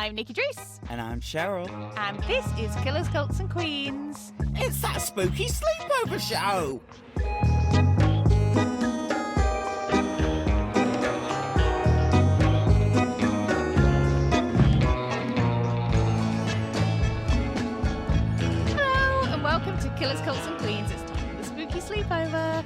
I'm Nikki Drews. And I'm Cheryl. And this is Killers, Cults and Queens. It's that Spooky Sleepover show! Hello, and welcome to Killers, Cults and Queens. It's time for the Spooky Sleepover.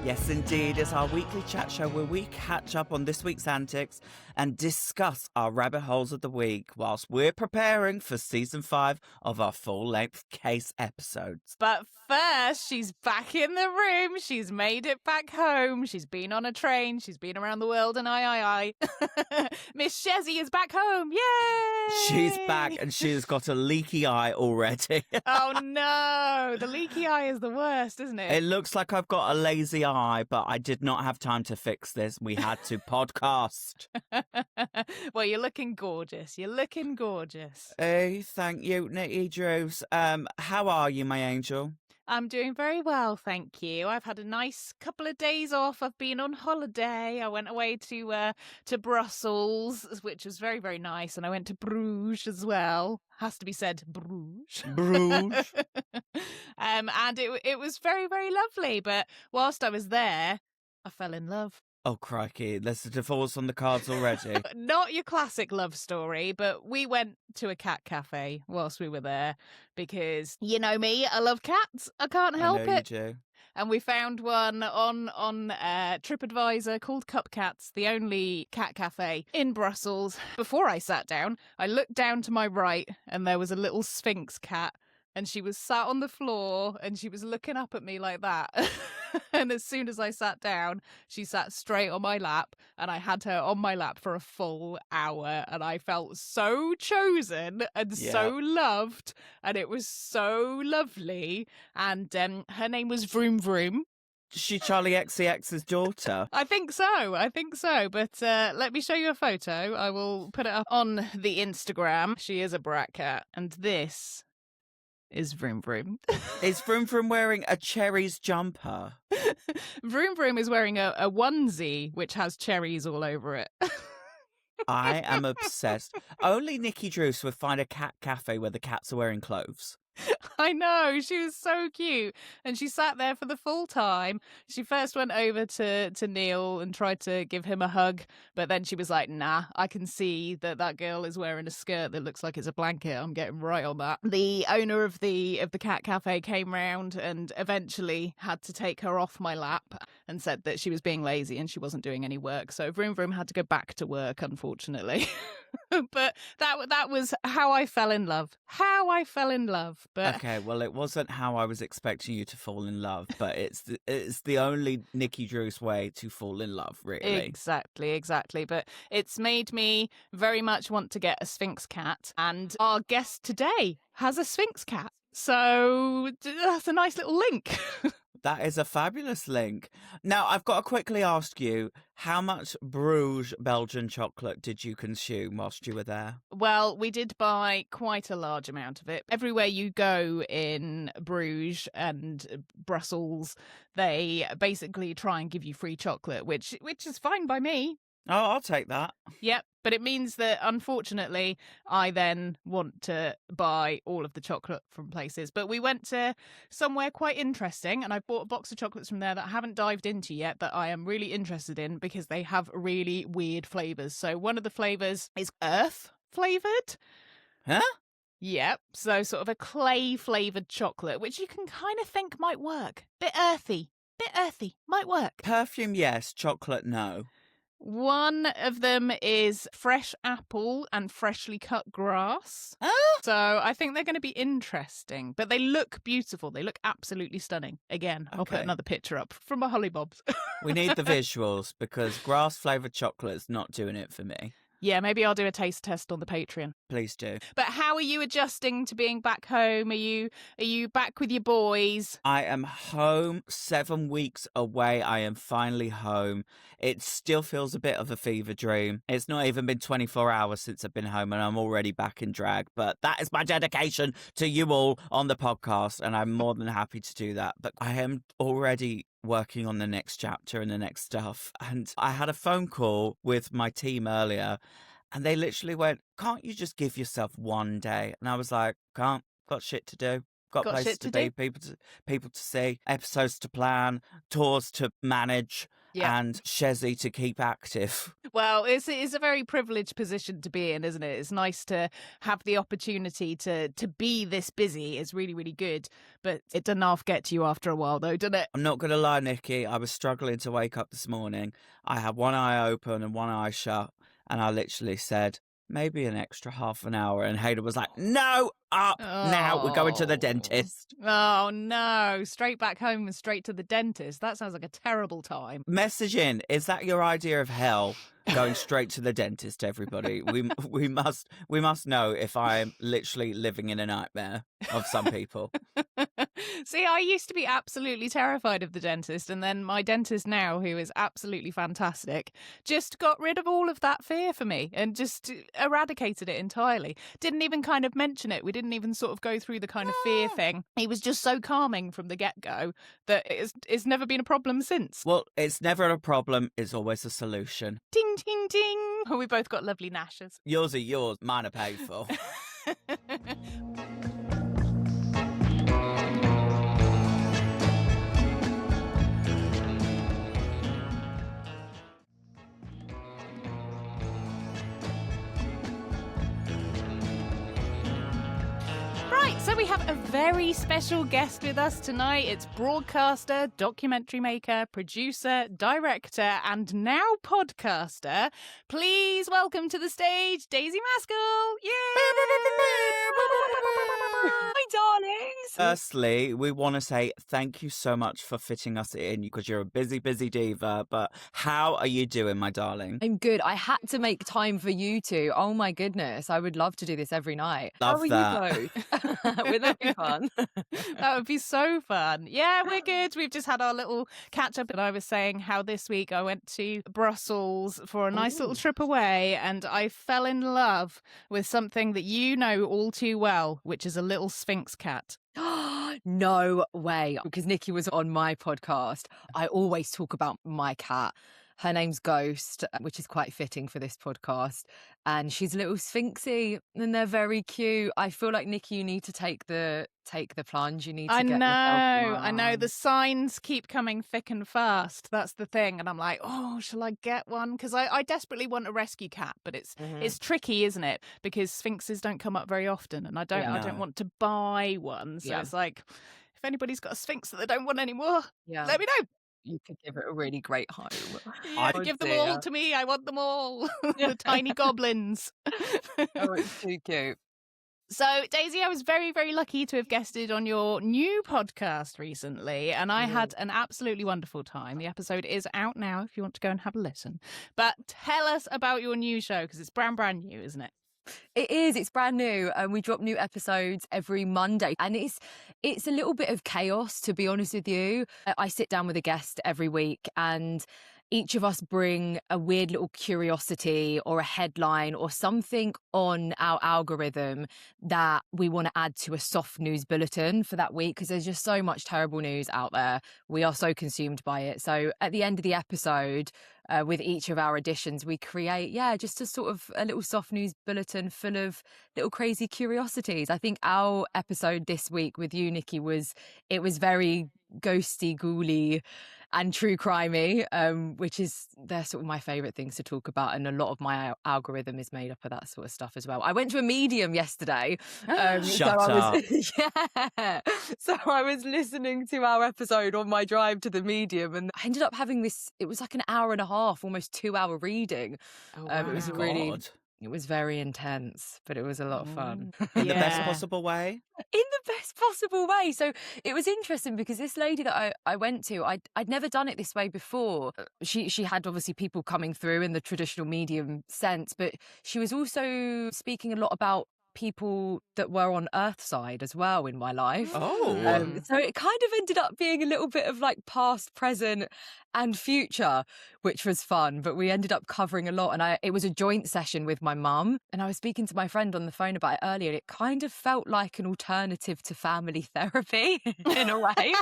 Yes, indeed. It's our weekly chat show where we catch up on this week's antics and discuss our rabbit holes of the week whilst we're preparing for season 5 of our full-length case episodes. But first, she's back in the room. She's made it back home. She's been on a train. She's been around the world and I. Miss Shezzy is back home. Yay! She's back and she's got a leaky eye already. Oh, no. The leaky eye is the worst, isn't it? It looks like I've got a lazy eye, but I did not have time to fix this. We had to podcast. Well, you're looking gorgeous. You're looking gorgeous. Hey, thank you, Nikki Drews. How are you, my angel? I'm doing very well, thank you. I've had a nice couple of days off. I've been on holiday. I went away to Brussels, which was very, very nice. And I went to Bruges as well. Has to be said, Bruges. Bruges. And it was very, very lovely. But whilst I was there, I fell in love. Oh, crikey. There's a divorce on the cards already. Not your classic love story, but we went to a cat cafe whilst we were there because, you know me, I love cats. I can't help it. You do. And we found one on TripAdvisor called Cup Cats, the only cat cafe in Brussels. Before I sat down, I looked down to my right and there was a little Sphinx cat. And she was sat on the floor and she was looking up at me like that. And as soon as I sat down, she sat straight on my lap and I had her on my lap for a full hour. And I felt so chosen and so loved. And it was so lovely. And her name was Vroom Vroom. Is she Charlie XCX's daughter? I think so. But let me show you a photo. I will put it up on the Instagram. She is a brat cat. And this is Vroom Vroom. Is Vroom Vroom wearing a cherries jumper? Vroom Vroom is wearing a onesie which has cherries all over it. I am obsessed. Only Nikki Drews would find a cat cafe where the cats are wearing clothes. I know, she was so cute. And she sat there for the full time. She first went over to Neil and tried to give him a hug. But then she was like, nah, I can see that girl is wearing a skirt that looks like it's a blanket. I'm getting right on that. The owner of the cat cafe came round and eventually had to take her off my lap and said that she was being lazy and she wasn't doing any work. So Vroom Vroom had to go back to work, unfortunately. But that was how I fell in love. But okay, well, it wasn't how I was expecting you to fall in love, but it's the only Nikki Drews way to fall in love, really. Exactly. But it's made me very much want to get a Sphinx cat, and our guest today has a Sphinx cat. So that's a nice little link. That is a fabulous link. Now, I've got to quickly ask you, how much Bruges Belgian chocolate did you consume whilst you were there? Well, we did buy quite a large amount of it. Everywhere you go in Bruges and Brussels, they basically try and give you free chocolate, which is fine by me. Oh, I'll take that. Yep. But it means that, unfortunately, I then want to buy all of the chocolate from places. But we went to somewhere quite interesting, and I bought a box of chocolates from there that I haven't dived into yet, that I am really interested in because they have really weird flavours. So one of the flavours is earth flavoured. Huh? Yep. So sort of a clay flavoured chocolate, which you can kind of think might work. Bit earthy, might work. Perfume, yes. Chocolate, no. One of them is fresh apple and freshly cut grass. Oh. So I think they're going to be interesting, but they look beautiful. They look absolutely stunning. Again, I'll put another picture up from my hollybobs. We need the visuals because grass-flavoured chocolate's not doing it for me. Yeah, maybe I'll do a taste test on the Patreon. Please do. But how are you adjusting to being back home? Are you back with your boys? I am home, 7 weeks away. I am finally home. It still feels a bit of a fever dream. It's not even been 24 hours since I've been home and I'm already back in drag. But that is my dedication to you all on the podcast, and I'm more than happy to do that. But I am already working on the next chapter and the next stuff. And I had a phone call with my team earlier And they literally went, can't you just give yourself one day? And I was like, can't, got shit to do. Got Got places shit to to be, people to see, episodes to plan, tours to manage, Yeah. and Shezzy to keep active. Well, it's a very privileged position to be in, isn't it? It's nice to have the opportunity to be this busy. It's really, really good. But it doesn't half get to you after a while, though, doesn't it? I'm not going to lie, Nikki, I was struggling to wake up this morning. I had one eye open and one eye shut, and I literally said, maybe an extra half an hour. And Hayden was like, no, up now. We're going to the dentist. Oh, no. Straight back home and straight to the dentist. That sounds like a terrible time. Message in. Is that your idea of hell? Going straight to the dentist, everybody. We must know if I'm literally living in a nightmare of some people. See, I used to be absolutely terrified of the dentist, and then my dentist now, who is absolutely fantastic, just got rid of all of that fear for me and just eradicated it entirely. Didn't even kind of mention it. We didn't even sort of go through the kind of fear thing. He was just so calming from the get-go that it's never been a problem since. Well, it's never a problem. It's always a solution. Ding, ding, ding. Oh, we both got lovely gnashes. Yours are yours. Mine are paid for. Right, so we have a very special guest with us tonight. It's broadcaster, documentary maker, producer, director, and now podcaster. Please welcome to the stage, Daisy Maskell. Yay! Hi, darlings. Firstly, we want to say thank you so much for fitting us in because you're a busy, busy diva. But how are you doing, my darling? I'm good. I had to make time for you two. Oh my goodness. I would love to do this every night. Love How are that. you both? Wouldn't that be fun? That would be so fun. Yeah, we're good. We've just had our little catch up, and I was saying how this week I went to Brussels for a nice little trip away, and I fell in love with something that you know all too well, which is a little Sphinx cat. No way. Because Nikki was on my podcast, I always talk about my cat. Her name's Ghost, which is quite fitting for this podcast. And she's a little sphinxy and they're very cute. I feel like, Nikki, you need to take the plunge. You need to get yourself I know. one. The signs keep coming thick and fast. That's the thing. And I'm like, oh, shall I get one? Because I desperately want a rescue cat, but it's tricky, isn't it? Because sphinxes don't come up very often, and I don't want to buy one. So it's like, if anybody's got a sphinx that they don't want anymore, let me know. You could give it a really great home. Yeah, give them all to me. I want them all. The tiny goblins. Oh, it's too cute. So, Daisy, I was very, very lucky to have guested on your new podcast recently, and I had an absolutely wonderful time. The episode is out now if you want to go and have a listen. But tell us about your new show, because it's brand new, isn't it? It is. It's brand new, and we drop new episodes every Monday. And it's a little bit of chaos, to be honest with you. I sit down with a guest every week, and each of us bring a weird little curiosity or a headline or something on our algorithm that we want to add to a soft news bulletin for that week, because there's just so much terrible news out there. We are so consumed by it. So at the end of the episode, with each of our editions, we create, just a sort of a little soft news bulletin full of little crazy curiosities. I think our episode this week with you, Nikki, was very ghosty, ghouly and true crimey, they're sort of my favourite things to talk about, and a lot of my algorithm is made up of that sort of stuff as well. I went to a medium yesterday. Shut up. So I was listening to our episode on my drive to the medium, and I ended up having it was like an hour and a half, almost 2 hour reading. It was It was very intense, but it was a lot of fun. In the best possible way? In the best possible way. So it was interesting because this lady that I went to, I'd never done it this way before. She had obviously people coming through in the traditional medium sense, but she was also speaking a lot about people that were on Earthside as well in my life. Oh. So it kind of ended up being a little bit of like past, present and future, which was fun. But we ended up covering a lot, and it was a joint session with my mum. And I was speaking to my friend on the phone about it earlier. It kind of felt like an alternative to family therapy in a way.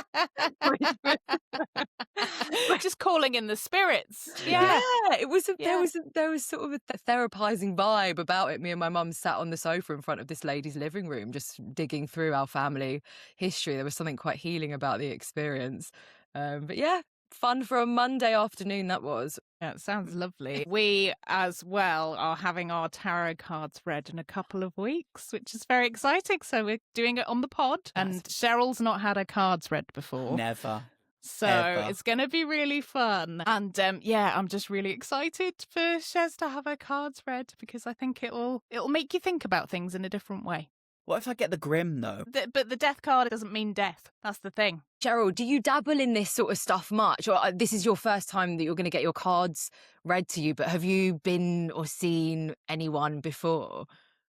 Just calling in the spirits. Yeah, Yeah. it was. Yeah. There was sort of a therapizing vibe about it. Me and my mum sat on the sofa in front of this lady's living room, just digging through our family history. There was something quite healing about the experience. But yeah, fun for a Monday afternoon that was. Yeah, it sounds lovely. We, as well, are having our tarot cards read in a couple of weeks, which is very exciting. So we're doing it on the pod. And Cheryl's not had her cards read before. Never. So Ever. it's going to be really fun. And yeah, I'm just really excited for Shez to have her cards read because I think it'll make you think about things in a different way. What if I get the Grim, though? But the death card doesn't mean death. That's the thing. Cheryl, do you dabble in this sort of stuff much? Or this is your first time that you're going to get your cards read to you, but have you been or seen anyone before?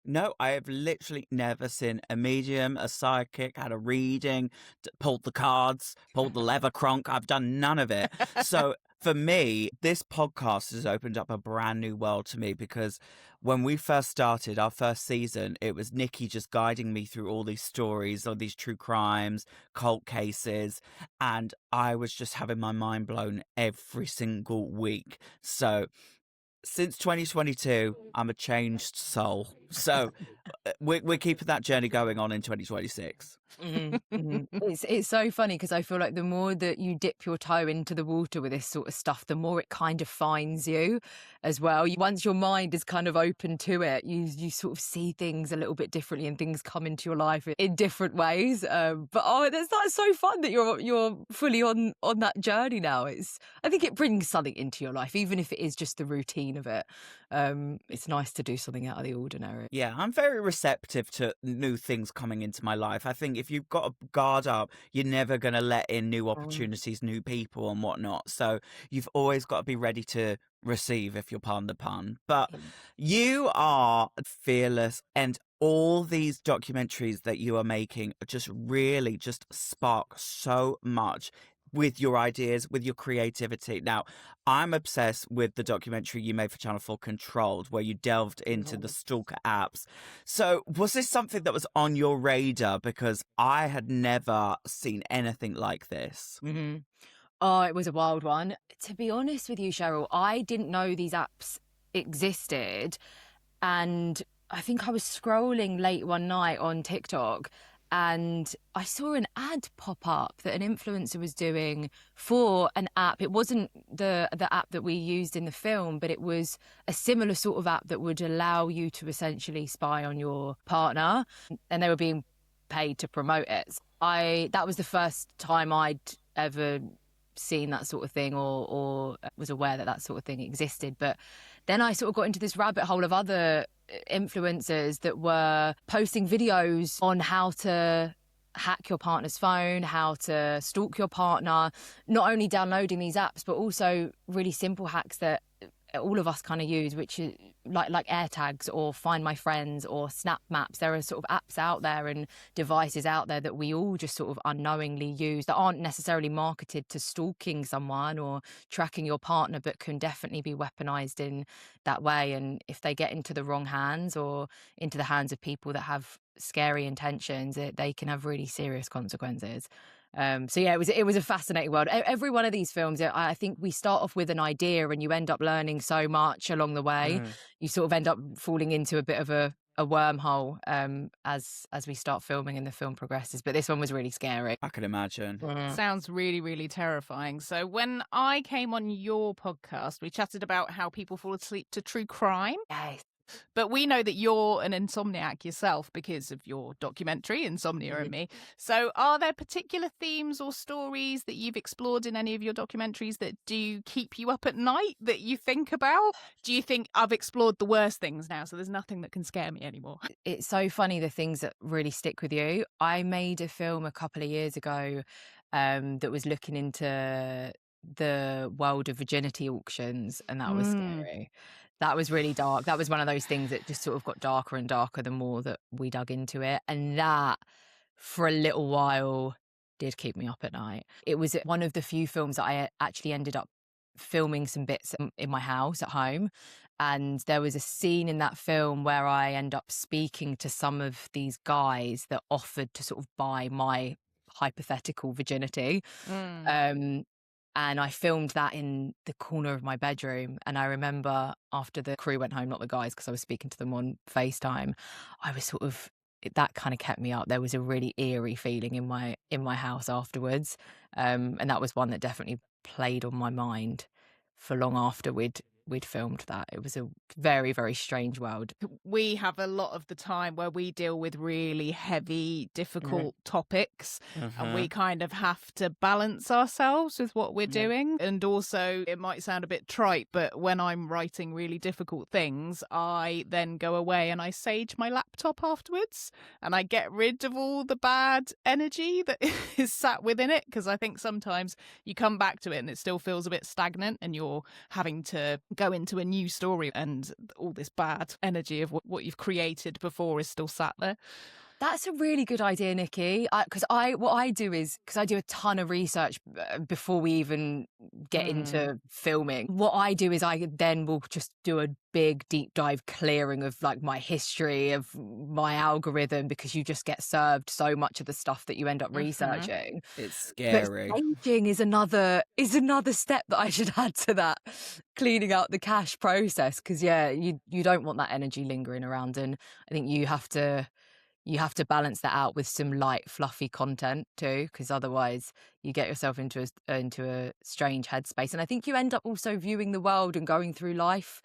No, I have literally never seen a medium, a psychic, had a reading, pulled the cards, pulled the lever cronk. I've done none of it. So for me, this podcast has opened up a brand new world to me because when we first started our first season, it was Nikki just guiding me through all these stories, all these true crimes, cult cases, and I was just having my mind blown every single week. So since 2022, I'm a changed soul. So we're keeping that journey going on in 2026. It's so funny because I feel like the more that you dip your toe into the water with this sort of stuff, the more it kind of finds you as well. Once your mind is kind of open to it, you sort of see things a little bit differently and things come into your life in different ways. But that's so fun that you're fully on that journey now. I think it brings something into your life, even if it is just the routine of it. It's nice to do something out of the ordinary. Yeah, I'm very receptive to new things coming into my life. I think if you've got a guard up, you're never going to let in new opportunities, new people and whatnot. So you've always got to be ready to receive, if you'll pardon the pun. But you are fearless, and all these documentaries that you are making just really just spark so much with your ideas, with your creativity. Now, I'm obsessed with the documentary you made for Channel 4 Controlled, where you delved into the stalker apps. So was this something that was on your radar? Because I had never seen anything like this. Mm-hmm. Oh, it was a wild one. To be honest with you, Cheryl, I didn't know these apps existed. And I think I was scrolling late one night on TikTok and I saw an ad pop up that an influencer was doing for an app. It wasn't the app that we used in the film, but it was a similar sort of app that would allow you to essentially spy on your partner, and they were being paid to promote it. That was the first time I'd ever seen that sort of thing or was aware that sort of thing existed. But then I sort of got into this rabbit hole of other influencers that were posting videos on how to hack your partner's phone, how to stalk your partner, not only downloading these apps, but also really simple hacks that all of us kind of use, which is like AirTags or Find My Friends or Snap Maps. There are sort of apps out there and devices out there that we all just sort of unknowingly use that aren't necessarily marketed to stalking someone or tracking your partner, but can definitely be weaponized in that way. And if they get into the wrong hands or into the hands of people that have scary intentions, they can have really serious consequences. So yeah, it was a fascinating world. Every one of these films, I think we start off with an idea and you end up learning so much along the way. You sort of end up falling into a bit of a wormhole as we start filming and the film progresses. But this one was really scary. I can imagine. Sounds really, really terrifying. So when I came on your podcast, we chatted about how people fall asleep to true crime. Yes. But we know that you're an insomniac yourself because of your documentary, Insomnia and Me. So are there particular themes or stories that you've explored in any of your documentaries that do keep you up at night, that you think about? Do you think I've explored the worst things now, so there's nothing that can scare me anymore? It's so funny, the things that really stick with you. I made a film a couple of years ago that was looking into the world of virginity auctions, and that was scary. That was really dark. That was one of those things that just sort of got darker and darker the more that we dug into it. And that, for a little while, did keep me up at night. It was one of the few films that I actually ended up filming some bits in my house at home. And there was a scene in that film where I end up speaking to some of these guys that offered to sort of buy my hypothetical virginity. And I filmed that in the corner of my bedroom. And I remember after the crew went home, not the guys, because I was speaking to them on FaceTime, I was sort of, that kind of kept me up. There was a really eerie feeling in my house afterwards. And that was one that definitely played on my mind for long after we'd filmed that. It was a very, very strange world. We have a lot of the time where we deal with really heavy, difficult topics, and we kind of have to balance ourselves with what we're doing. And also, it might sound a bit trite, but when I'm writing really difficult things, I then go away and I sage my laptop afterwards, and I get rid of all the bad energy that is sat within it, because I think sometimes you come back to it and it still feels a bit stagnant, and you're having to go into a new story and all this bad energy of what you've created before is still sat there. That's a really good idea, Nikki. Because what I do is, because I do a ton of research before we even get into filming. What I do is I then will just do a big deep dive clearing of like my history of my algorithm, because you just get served so much of the stuff that you end up researching. It's scary. But staging is another step that I should add to that cleaning out the cache process. Because you don't want that energy lingering around, and I think you have to balance that out with some light, fluffy content too, because otherwise you get yourself into a strange headspace. And I think you end up also viewing the world and going through life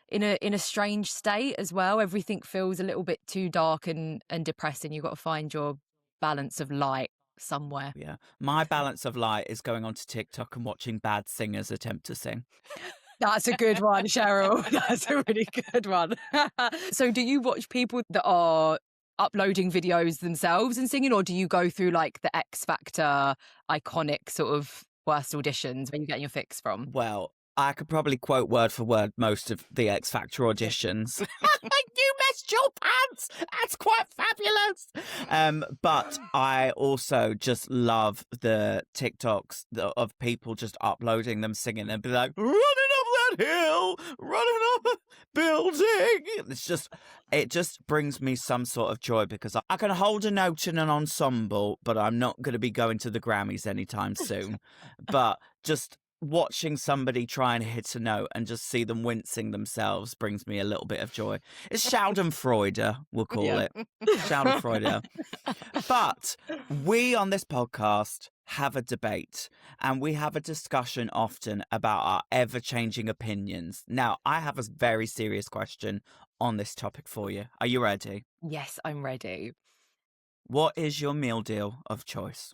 in a strange state as well. Everything feels a little bit too dark and depressing. You've got to find your balance of light somewhere. Yeah. My balance of light is going onto TikTok and watching bad singers attempt to sing. That's a good one, Cheryl. That's a really good one. So do you watch people that are uploading videos themselves and singing, or do you go through like the X Factor iconic sort of worst auditions where you're getting your fix from? Well, I could probably quote word for word most of the X Factor auditions. You messed your pants! That's quite fabulous! But I also just love the TikToks of people just uploading them singing and be like, running up that hill, running up a building. It just brings me some sort of joy, because I can hold a note in an ensemble, but I'm not going to be going to the Grammys anytime soon. But just watching somebody try and hit a note and just see them wincing themselves brings me a little bit of joy. It's Schadenfreude, we'll call it. Schadenfreude. But we on this podcast have a debate, and we have a discussion often about our ever-changing opinions. Now, I have a very serious question on this topic for you. Are you ready? Yes, I'm ready. What is your meal deal of choice?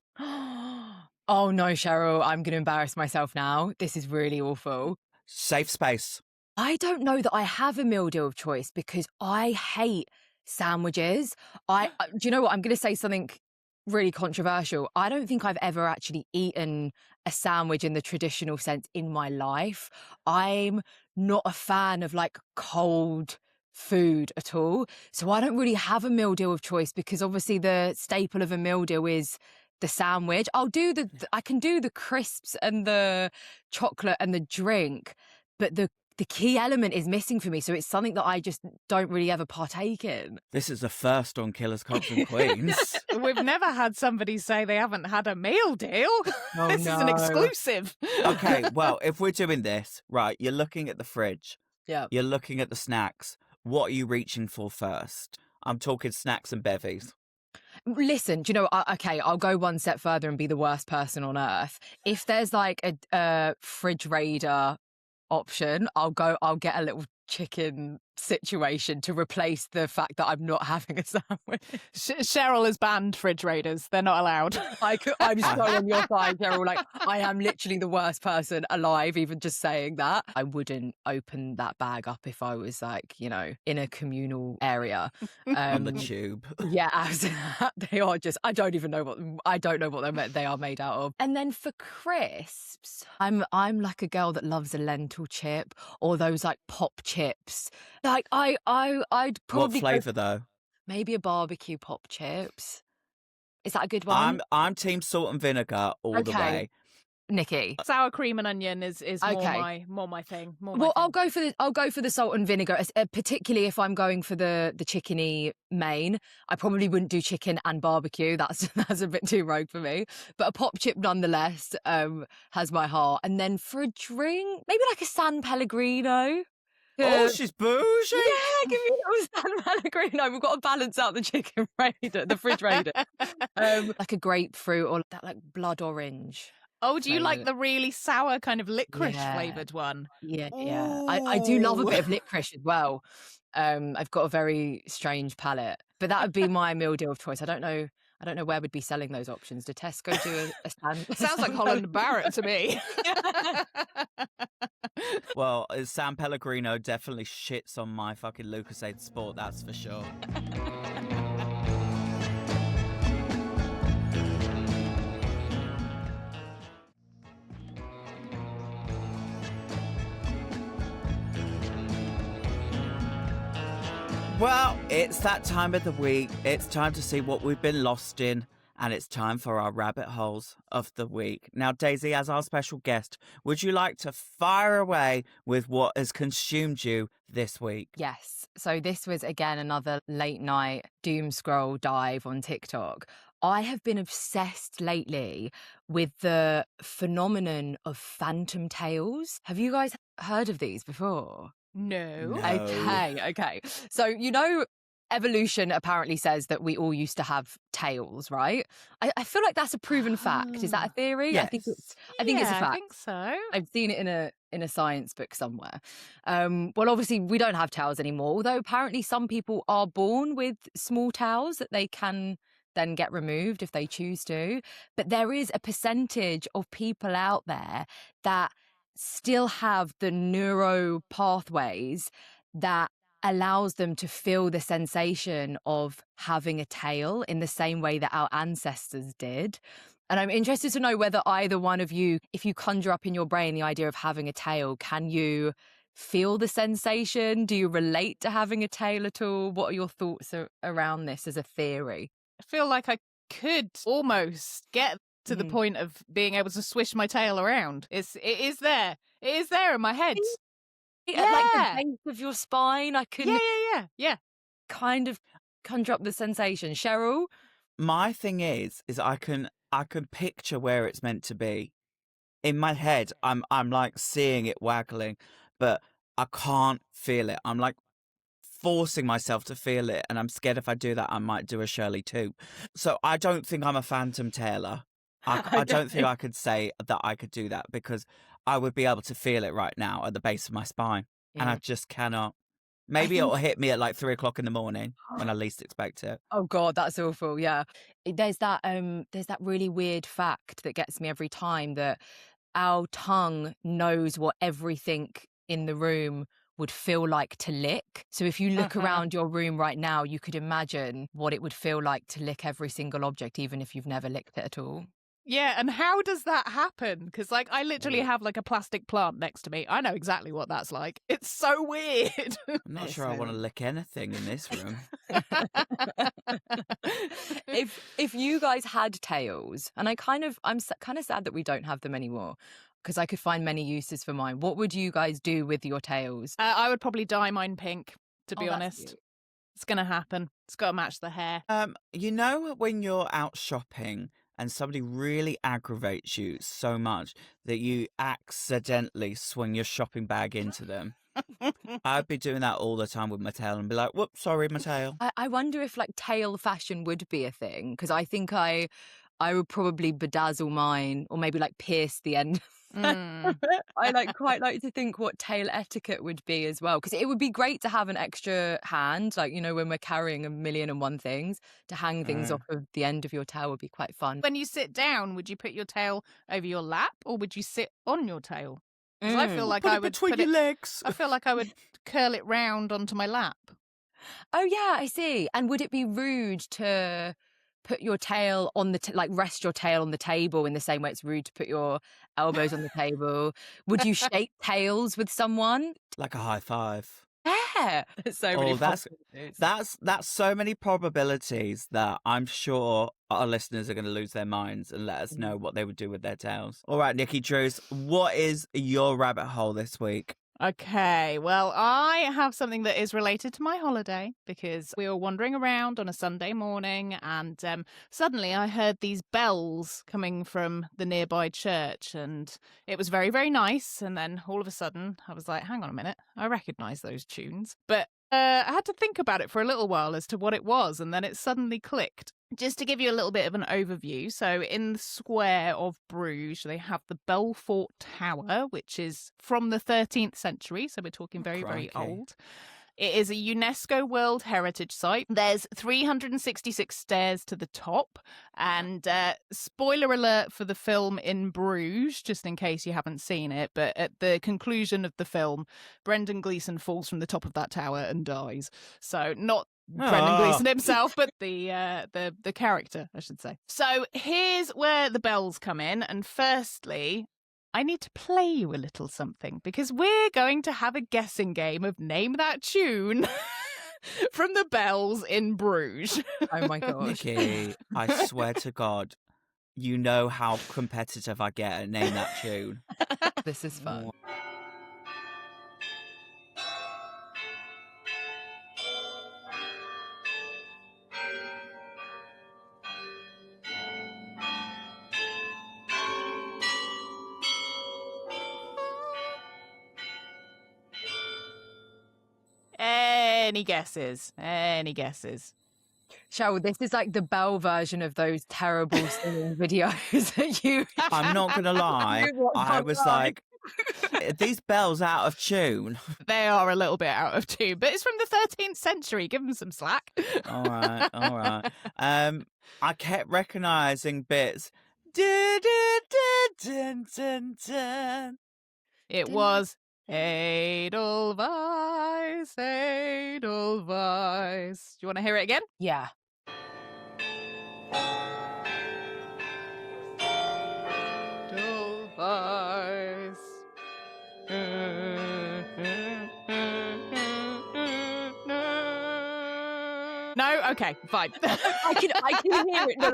Oh no, Cheryl, I'm going to embarrass myself now. This is really awful. Safe space. I don't know that I have a meal deal of choice, because I hate sandwiches. Do you know what? I'm going to say something really controversial. I don't think I've ever actually eaten a sandwich in the traditional sense in my life. I'm not a fan of like cold food at all. So I don't really have a meal deal of choice, because obviously the staple of a meal deal is the sandwich. I can do the crisps and the chocolate and the drink, but the key element is missing for me. So it's something that I just don't really ever partake in. This is a first on Killers, Cops and Queens. We've never had somebody say they haven't had a meal deal. Oh, This is an exclusive. Okay, well, if we're doing this, right, you're looking at the fridge. Yeah. You're looking at the snacks. What are you reaching for first? I'm talking snacks and bevies. Listen, do you know, okay, I'll go one step further and be the worst person on earth. If there's like a fridge raider option, I'll get a little chicken situation to replace the fact that I'm not having a sandwich. Cheryl has banned fridge raiders. They're not allowed. I'm so on your side, Cheryl. Like, I am literally the worst person alive, even just saying that. I wouldn't open that bag up if I was like, you know, in a communal area. On the tube. Yeah, they are just, I don't know what they are made out of. And then for crisps, I'm like a girl that loves a lentil chip, or those like pop chips. Like I'd probably What flavour though? maybe a barbecue pop chips. Is that a good one? I'm team salt and vinegar all the way. Nikki. Sour cream and onion is Okay. more my thing. Well, I'll go for the salt and vinegar, particularly if I'm going for the chickeny main. I probably wouldn't do chicken and barbecue. That's a bit too rogue for me. But a pop chip nonetheless has my heart. And then for a drink, maybe like a San Pellegrino. Oh, she's bougie. Yeah, give me a little San Pellegrino. We've got to balance out the chicken raider, the fridge raider. Like a grapefruit or that like blood orange. Oh, do you like the really sour kind of licorice flavoured one? Yeah. I do love a bit of licorice as well. I've got a very strange palate, but that would be my meal deal of choice. I don't know where we'd be selling those options. Do Tesco do a stand? Sounds like Holland Barrett to me. Well, San Pellegrino definitely shits on my fucking Lucasade Sport, that's for sure. Well, it's that time of the week. It's time to see what we've been lost in, and it's time for our rabbit holes of the week. Now, Daisy, as our special guest, would you like to fire away with what has consumed you this week? Yes. So this was, again, another late night doom scroll dive on TikTok. I have been obsessed lately with the phenomenon of phantom tails. Have you guys heard of these before? No. Okay. So, evolution apparently says that we all used to have tails, right? I feel like that's a proven fact. Is that a theory? Yes. I think it's a fact. I think so. I've seen it in a science book somewhere. Well, obviously we don't have tails anymore, although apparently some people are born with small tails that they can then get removed if they choose to. But there is a percentage of people out there that still have the neuro pathways that allows them to feel the sensation of having a tail in the same way that our ancestors did. And I'm interested to know whether either one of you, if you conjure up in your brain the idea of having a tail, can you feel the sensation? Do you relate to having a tail at all? What are your thoughts around this as a theory? I feel like I could almost get to the point of being able to swish my tail around. It is there in my head. Yeah. Like the base of your spine, I can Yeah. kind of conjure up the sensation. Cheryl? My thing is I can picture where it's meant to be. In my head, I'm like seeing it waggling, but I can't feel it. I'm like forcing myself to feel it, and I'm scared if I do that, I might do a Shirley too. So I don't think I'm a phantom tailer. I don't think I could say that I could do that because I would be able to feel it right now at the base of my spine, and I just cannot. Maybe it'll hit me at like 3 o'clock in the morning when I least expect it. Oh God, that's awful. Yeah. There's that really weird fact that gets me every time, that our tongue knows what everything in the room would feel like to lick. So if you look around your room right now, you could imagine what it would feel like to lick every single object, even if you've never licked it at all. Yeah, and how does that happen? Because, like, I literally have, like, a plastic plant next to me. I know exactly what that's like. It's so weird. I'm not sure I want to lick anything in this room. If you guys had tails, and I'm kind of sad that we don't have them anymore, because I could find many uses for mine. What would you guys do with your tails? I would probably dye mine pink, to be honest. Cute. It's going to happen. It's got to match the hair. When you're out shopping and somebody really aggravates you so much that you accidentally swing your shopping bag into them. I'd be doing that all the time with my tail and be like, whoops, sorry, my tail. I wonder if like tail fashion would be a thing, because I think I would probably bedazzle mine, or maybe like pierce the end. I quite like to think what tail etiquette would be as well, because it would be great to have an extra hand, like, when we're carrying 1,000,001 things, to hang things off of the end of your tail would be quite fun. When you sit down, would you put your tail over your lap, or would you sit on your tail? Because I feel like Put I it would between your legs. I feel like I would curl it round onto my lap. Oh yeah, I see. And would it be rude to put your tail on the rest your tail on the table in the same way it's rude to put your elbows on the table? Would you shake tails with someone? Like a high five. Yeah. There's so many Oh, possibilities. that's so many probabilities that I'm sure our listeners are going to lose their minds and let us know what they would do with their tails. All right, Nikki Drews, what is your rabbit hole this week? Okay, well, I have something that is related to my holiday because we were wandering around on a Sunday morning and suddenly I heard these bells coming from the nearby church and it was very, very nice. And then all of a sudden I was like, hang on a minute, I recognise those tunes. But I had to think about it for a little while as to what it was, and then it suddenly clicked. Just to give you a little bit of an overview, so in the square of Bruges, they have the Belfort Tower, which is from the 13th century, so we're talking very, very old. It is a UNESCO World Heritage Site. There's 366 stairs to the top. And spoiler alert for the film In Bruges, just in case you haven't seen it. But at the conclusion of the film, Brendan Gleeson falls from the top of that tower and dies. So not Brendan Gleeson himself, but the character, I should say. So here's where the bells come in. And firstly, I need to play you a little something because we're going to have a guessing game of Name That Tune from the bells in Bruges. Oh my gosh. Nikki, I swear to God, you know how competitive I get at Name That Tune. This is fun. Any guesses? Any guesses? Cheryl, this is like the bell version of those terrible singing videos that you... I'm not going to lie. I was like, are these bells out of tune? They are a little bit out of tune, but it's from the 13th century. Give them some slack. All right, all right. I kept recognising bits. Dun, dun, dun, dun. It was Edelweiss, Edelweiss. Do you want to hear it again? Yeah. Edelweiss. No, okay, fine. I can hear it. No.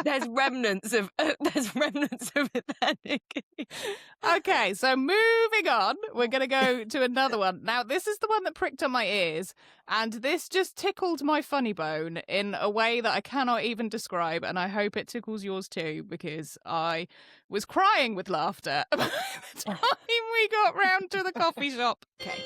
There's remnants of it there, Nikki. Okay, so moving on, we're going to go to another one. Now, this is the one that pricked on my ears, and this just tickled my funny bone in a way that I cannot even describe, and I hope it tickles yours too, because I was crying with laughter by the time we got round to the coffee shop. Okay.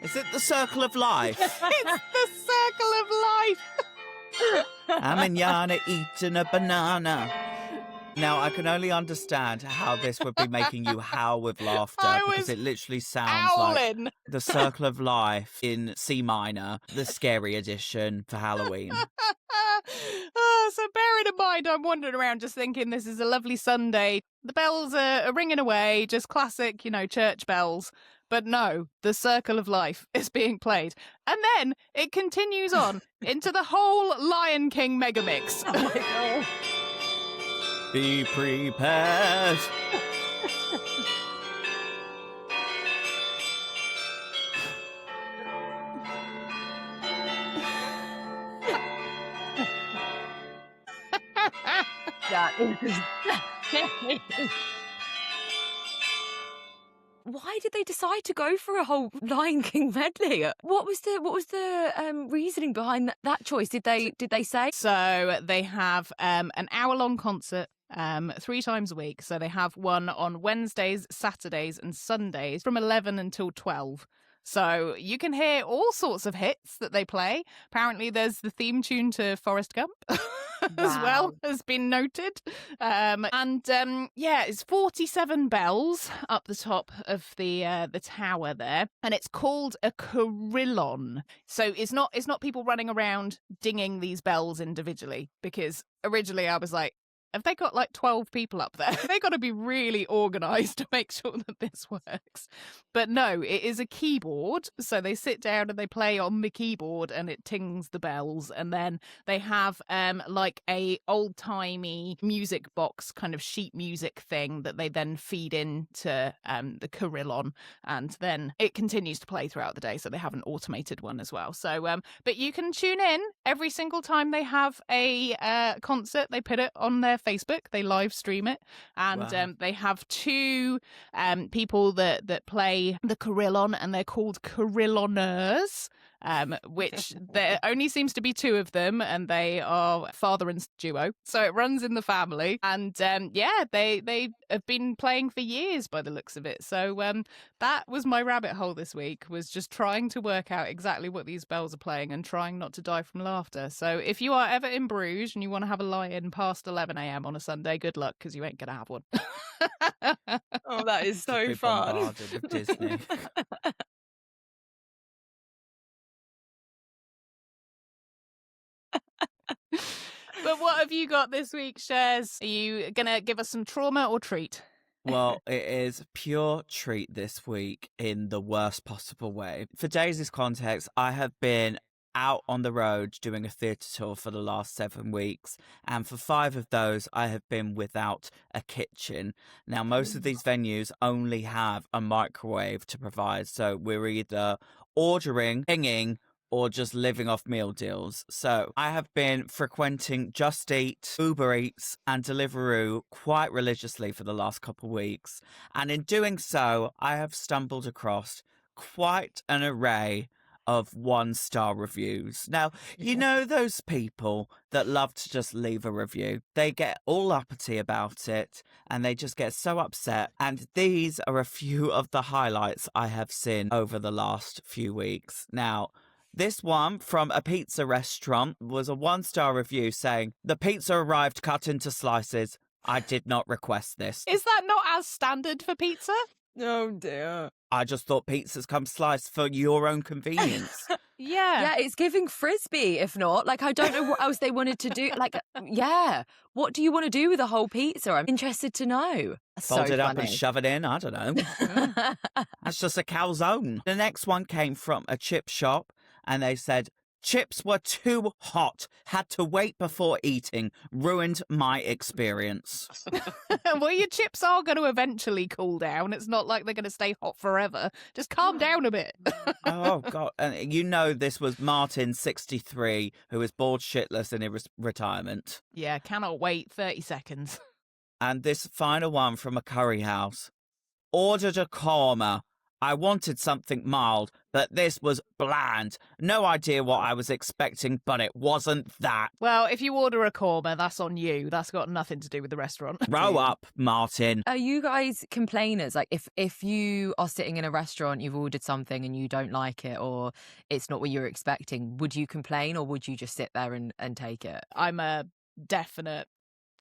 Is it the Circle of Life? It's the Circle of Life. I'm in Yana eating a banana. Now, I can only understand how this would be making you howl with laughter because it literally sounds like the Circle of Life in C minor, the scary edition for Halloween. So bearing in mind, I'm wandering around just thinking this is a lovely Sunday. The bells are ringing away, just classic, church bells. But no, the Circle of Life is being played. And then it continues on into the whole Lion King megamix. Oh my God. Be prepared. Why did they decide to go for a whole Lion King medley? What was the reasoning behind that choice? Did they say? So they have an hour-long concert 3 times a week. So they have one on Wednesdays, Saturdays and Sundays from 11 until 12. So you can hear all sorts of hits that they play. Apparently there's the theme tune to Forrest Gump. as well Wow. has been noted. It's 47 bells up the top of the tower there, and it's called a carillon. So it's not people running around dinging these bells individually, because originally I was like, have they got like 12 people up there? They got to be really organised to make sure that this works. But no, it is a keyboard. So they sit down and they play on the keyboard and it tings the bells. And then they have like a old-timey music box kind of sheet music thing that they then feed into the carillon. And then it continues to play throughout the day. So they have an automated one as well. So, but you can tune in every single time they have a concert. They put it on their Facebook, they live stream it, and Wow. they have two people that play the carillon, and they're called carillonneurs, which there only seems to be two of them, and they are father and duo, so it runs in the family. And they have been playing for years by the looks of it. So that was my rabbit hole this week, was just trying to work out exactly what these bells are playing and trying not to die from laughter. So if you are ever in Bruges and you want to have a lie-in past 11 a.m. on a Sunday, good luck, because you ain't going to have one. Oh, that is so Be fun. bombarded with Disney. But what have you got this week, Shares? Are you going to give us some trauma or treat? Well, it is pure treat this week in the worst possible way. For Daisy's context, I have been out on the road doing a theatre tour for the last 7 weeks, and for 5 of those I have been without a kitchen. Now, most of these venues only have a microwave to provide, so we're either ordering, pinging, or just living off meal deals. So I have been frequenting Just Eat, Uber Eats, and Deliveroo quite religiously for the last couple of weeks. And in doing so, I have stumbled across quite an array of 1-star reviews. Now, you know those people that love to just leave a review. They get all uppity about it and they just get so upset. And these are a few of the highlights I have seen over the last few weeks. Now, this one from a pizza restaurant was a 1-star review saying, "The pizza arrived cut into slices. I did not request this. Is that not as standard for pizza? Oh dear. I just thought pizzas come sliced for your own convenience." Yeah, it's giving frisbee, if not. Like, I don't know what else they wanted to do. Like, yeah, what do you want to do with a whole pizza? I'm interested to know. Fold So it up and funny. shove it in. I don't know. That's just a calzone. The next one came from a chip shop and they said, "Chips were too hot. Had to wait before eating. Ruined my experience." Well, your chips are going to eventually cool down. It's not like they're going to stay hot forever. Just calm down a bit. Oh, God. And you know this was Martin, 63, who is bored shitless in his retirement. Yeah, cannot wait 30 seconds. And this final one from a curry house. "Ordered a korma. I wanted something mild, but this was bland. No idea what I was expecting, but it wasn't that." Well, if you order a korma, that's on you. That's got nothing to do with the restaurant. Grow up, Martin. Are you guys complainers? Like, if you are sitting in a restaurant, you've ordered something and you don't like it, or it's not what you're expecting, would you complain, or would you just sit there and take it? I'm a definite,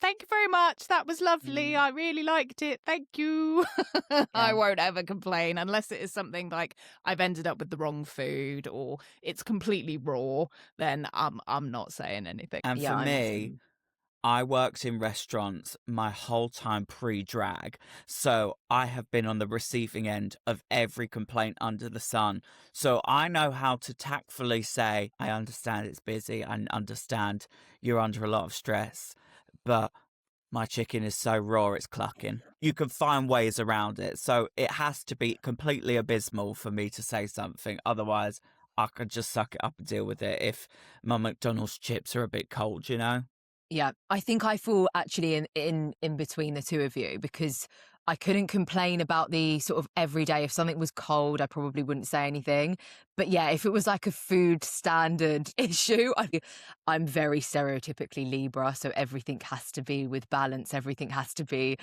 "Thank you very much. That was lovely. I really liked it. Thank you." I won't ever complain unless it is something like I've ended up with the wrong food or it's completely raw. Then I'm not saying anything. And Yeah, for I'm the me, same. I worked in restaurants my whole time pre-drag, so I have been on the receiving end of every complaint under the sun. So I know how to tactfully say, "I understand it's busy, I understand you're under a lot of stress, but my chicken is so raw it's clucking." You can find ways around it, so it has to be completely abysmal for me to say something. Otherwise, I could just suck it up and deal with it if my McDonald's chips are a bit cold, you know? Yeah, I think I fall actually in between the two of you, because I couldn't complain about the sort of everyday. If something was cold, I probably wouldn't say anything. But yeah, if it was like a food standard issue, I'm very stereotypically Libra, so everything has to be with balance. Everything has to be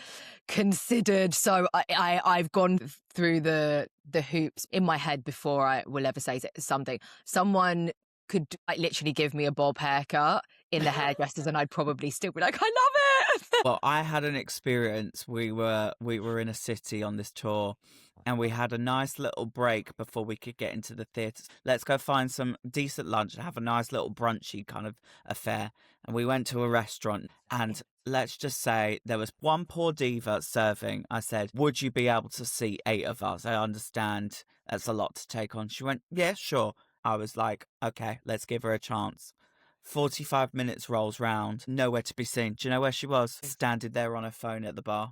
considered. So I've gone through the hoops in my head before I will ever say something. Someone could like literally give me a bob haircut in the hairdressers and I'd probably still be like, I love it. Well, I had an experience. We were in a city on this tour, and we had a nice little break before we could get into the theatres. Let's go find some decent lunch and have a nice little brunchy kind of affair. And we went to a restaurant, and let's just say there was one poor diva serving. I said, would you be able to seat 8 of us? I understand that's a lot to take on. She went, yeah, sure. I was like, okay, let's give her a chance. 45 minutes rolls round, nowhere to be seen. Do you know where she was? Standing there on her phone at the bar.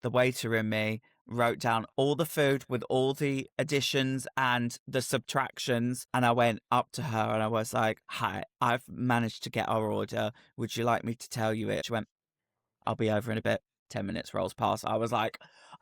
The waiter and me wrote down all the food with all the additions and the subtractions. And I went up to her and I was like, hi, I've managed to get our order. Would you like me to tell you it? She went, I'll be over in a bit. 10 minutes rolls past. I was like,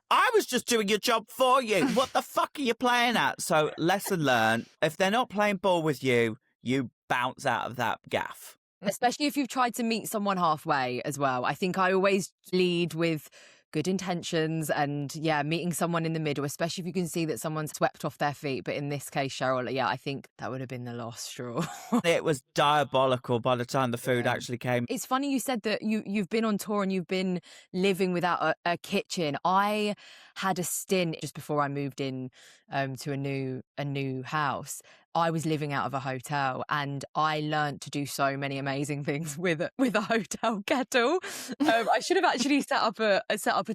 I was just doing your job for you. What the fuck are you playing at? So lesson learned. If they're not playing ball with you, you bounce out of that gaff. Especially if you've tried to meet someone halfway as well. I think I always lead with good intentions and, yeah, meeting someone in the middle, especially if you can see that someone's swept off their feet. But in this case, Cheryl, yeah, I think that would have been the last straw. It was diabolical by the time the food actually came. It's funny you said that you've been on tour and you've been living without a kitchen. I had a stint just before I moved in to a new house. I was living out of a hotel and I learned to do so many amazing things with a hotel kettle. I should have actually set up a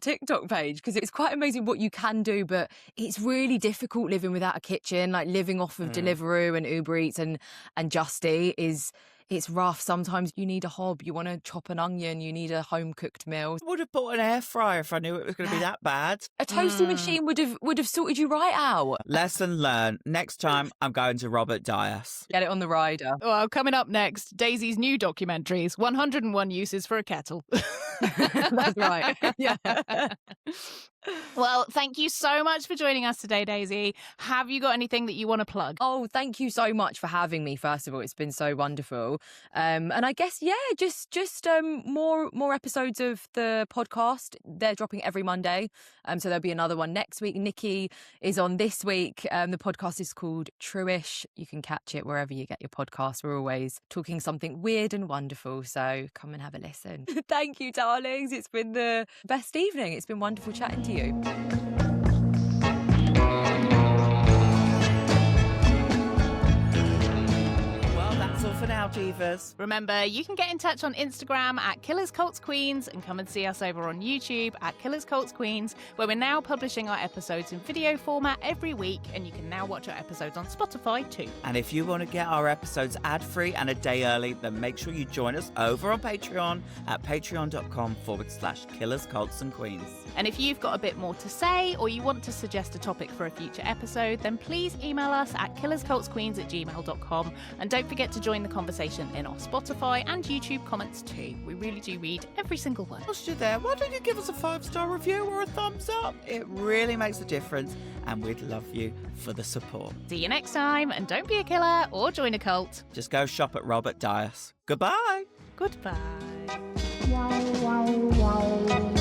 TikTok page because it's quite amazing what you can do, but it's really difficult living without a kitchen. Like living off of Deliveroo and Uber Eats and Just Eat it's rough. Sometimes you need a hob. You want to chop an onion. You need a home-cooked meal. I would have bought an air fryer if I knew it was going to be that bad. A toasting machine would have sorted you right out. Lesson learned. Next time, I'm going to Robert Dias. Get it on the rider. Well, coming up next, Daisy's new documentaries, 101 uses for a kettle. That's right. Yeah. Well, thank you so much for joining us today, Daisy. Have you got anything that you want to plug? Oh, thank you so much for having me. First of all, it's been so wonderful. And I guess, yeah, just more episodes of the podcast. They're dropping every Monday. So there'll be another one next week. Nikki is on this week. The podcast is called Truish. You can catch it wherever you get your podcasts. We're always talking something weird and wonderful. So come and have a listen. Thank you, darlings. It's been the best evening. It's been wonderful chatting to you. Well, that's all for now, Divas. Remember, you can get in touch on Instagram at Killers Cults Queens and come and see us over on YouTube at Killers Cults Queens, where we're now publishing our episodes in video format every week, and you can now watch our episodes on Spotify too. And if you want to get our episodes ad-free and a day early, then make sure you join us over on Patreon at patreon.com/Killers Cults and Queens. And if you've got a bit more to say or you want to suggest a topic for a future episode, then please email us at killerscultsqueens@gmail.com. And don't forget to join the conversation in our Spotify and YouTube comments too. We really do read every single one. Whilst you're there, why don't you give us a 5-star review or a thumbs up? It really makes a difference, and we'd love you for the support. See you next time, and don't be a killer or join a cult. Just go shop at Robert Dias. Goodbye. Goodbye. Wow, wow, wow.